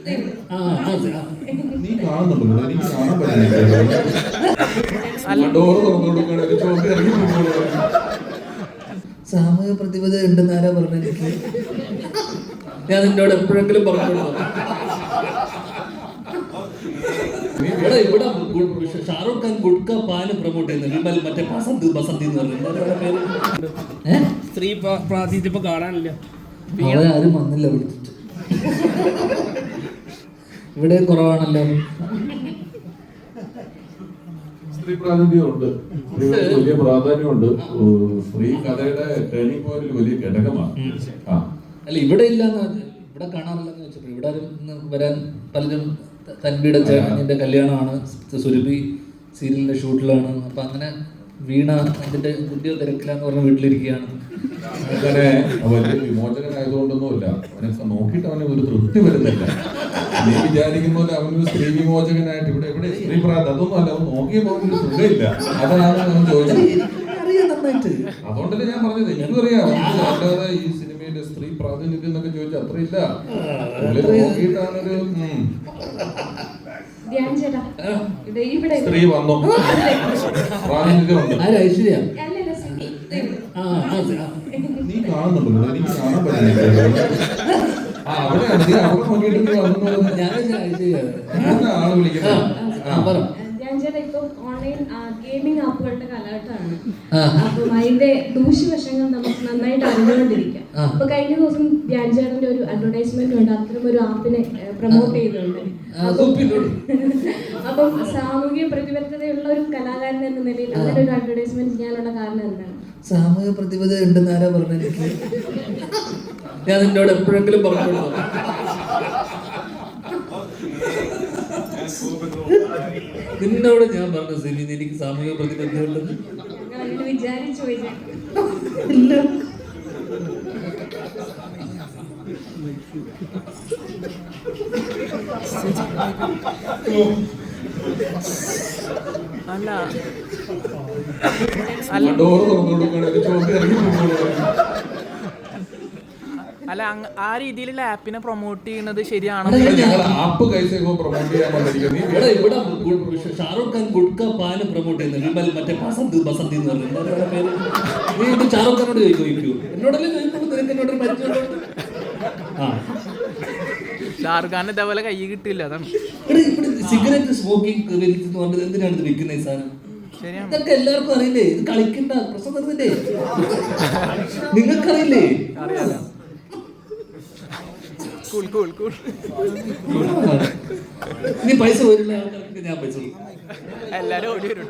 നീ കാണുന്നുണ്ടല്ലോ, എനിക്ക് കാണാൻ പറ്റുന്നില്ല. ഡോറ് തുറന്നു കൊടുക്കണ ചോദ്യം ഇറങ്ങി. സാമൂഹിക പ്രതിബദ്ധത ഉണ്ടെന്ന് ആരാ പറഞ്ഞ? എനിക്ക് ഞാൻ നിന്നോട് എപ്പോഴെങ്കിലും പറഞ്ഞോളൂ. ഇവിടെ ഷാറൂഖ് ഖാൻ ഗുഡ്ക പാല് പ്രൊമോട്ട് ചെയ്യുന്നത് വിമൽ മറ്റേ ബസന്തി എന്ന് പറഞ്ഞു. സ്ത്രീ പ്രാതിനിധ്യം ഇപ്പൊ കാണാനില്ല. അവരെ ആരും വന്നില്ല വിളിച്ചിട്ട്. ഇവിടെ കുറവാണല്ലോ. സ്ത്രീ പ്രാതിനിധ്യമുണ്ട്, വലിയ പ്രാധാന്യമുണ്ട്. സ്ത്രീ കഥയുടെ ടേണിംഗ് പോയിന്റിൽ വലിയ ഘടകമാണ്. അല്ല ഇവിടെ ഇല്ലാന്ന്, ഇവിടെ കാണാറില്ലെന്ന് വെച്ചപ്പോൾ ഇവിടെ വരാൻ പലരും. തൻവിയുടെ ചേട്ടൻ്റെ കല്യാണമാണ്, സുരഭി സീരിയലിന്റെ ഷൂട്ടിലാണ്. അപ്പൊ അങ്ങനെ വീണ അതിന്റെ കുട്ടിയോ തിരക്കിലാന്ന് പറഞ്ഞ വീട്ടിലിരിക്കുകയാണ്. അങ്ങനെ വലിയ വിമോചകനായതുകൊണ്ടൊന്നുമില്ല, അവനെ നോക്കിയിട്ട് അവന് ഒരു തൃപ്തി വരുന്നില്ല. നീ വിചാരിക്കുന്ന പോലെ അവനൊരു സ്ത്രീ വിമോചകനായിട്ട് ഇവിടെ ഇവിടെ സ്ത്രീ പ്രാർത്ഥന അതൊന്നും അല്ല. അവൻ നോക്കിയപ്പോൾ അവനൊരു സുഖമില്ല. അതാണ് അവൻ ചോദിച്ചത്. അതുകൊണ്ടല്ലേ ഞാൻ പറഞ്ഞത്. എനിക്കും അറിയാം. അല്ലാതെ ഈ സിനിമയിലെ സ്ത്രീ പ്രാതിനിധ്യം എന്നൊക്കെ ചോദിച്ചാൽ അത്രയില്ല. നോക്കിയിട്ടാണൊരു സ്ത്രീ വന്നു, പ്രാതിനിധ്യമുണ്ട്. ഐശ്വര്യ നീ കാണുന്നുണ്ടല്ലോ, എനിക്ക് കാണാൻ പറ്റുന്നില്ല. അവിടെയാണ് നീ അവിടെ നോക്കിയിട്ട് ആള് വിളിക്കുന്നത്. ഓൺലൈൻ ഗെയിമിംഗ് ആപ്പുകളുടെ കാലഘട്ടമാണ്. അപ്പം അതിന്റെ ദൂഷ്യവശങ്ങൾ നമുക്ക് നന്നായിട്ട് അറിഞ്ഞുകൊണ്ടിരിക്കാം. അപ്പൊ കഴിഞ്ഞ ദിവസം ധ്യാൻ ചേട്ടന്റെ ഒരു അഡ്വർടൈസ്മെന്റ് ഉണ്ട്, അത്തരം ഒരു ആപ്പിനെ പ്രൊമോട്ട് ചെയ്യുന്നുണ്ട്. അപ്പം സാമൂഹിക പ്രതിബദ്ധതയുള്ള ഒരു കലാകാരൻ എന്ന നിലയിൽ അങ്ങനെ ഒരു അഡ്വർടൈസ്മെന്റ് ചെയ്യാനുള്ള കാരണം എന്താണ്? സാമൂഹിക പ്രതിബദ്ധത ഉണ്ടെന്ന് ആരാ പറഞ്ഞ? എനിക്ക് ഞാൻ നിന്നോട് എപ്പോഴെങ്കിലും പറഞ്ഞോളൂ. നിന്നോട് ഞാൻ പറഞ്ഞു സിനി, എനിക്ക് സാമൂഹിക പ്രതിബദ്ധത ഉണ്ടെന്ന് വിചാരിച്ചു ഇല്ല. ഡോറ് തുറന്നു കൊടുക്കണ ചോദ്യം ഇറങ്ങി. അല്ല, ആ രീതിയിലുള്ള ആപ്പിനെ പ്രൊമോട്ട് ചെയ്യുന്നത് ശരിയാണോ? ആപ്പ് കൈസേക്കോ പ്രൊമോട്ട് ചെയ്യാൻ വന്നിരിക്കുന്നത്. ഇവിടെ ഷാറൂഖ് ഖാൻ ഗുഡ്ക പാല് പ്രൊമോട്ട് ചെയ്യുന്നത് വിമൽ മറ്റേ ബസന്തി എന്ന് പറഞ്ഞു. നീ ഷാറൂഖ് ഖാനോട് ചോദിക്കൂ, എന്നോടല്ലേ ചോദിക്കുമ്പോൾ നിനക്ക് എന്നോട് മരിച്ചോളൂ. ഷാറൂഖ് ഖാൻ ഇതേപോലെ കൈ കിട്ടില്ല. അതാണ് സിഗരറ്റ് സ്മോക്കിംഗ് എന്ന് പറഞ്ഞത്. എന്തിനാണ് ഇത് വിൽക്കുന്ന ഈ സാധനം? ഇതൊക്കെ എല്ലാവർക്കും അറിയില്ലേ? ഇത് കളിക്കണ്ട പ്രശ്നം തന്നെ. നിങ്ങൾക്കറിയില്ലേ? അറിയാലോ. നീ പൈസ വരില്ല, ഞാൻ പൈസ എല്ലാരും ഓടി വരും.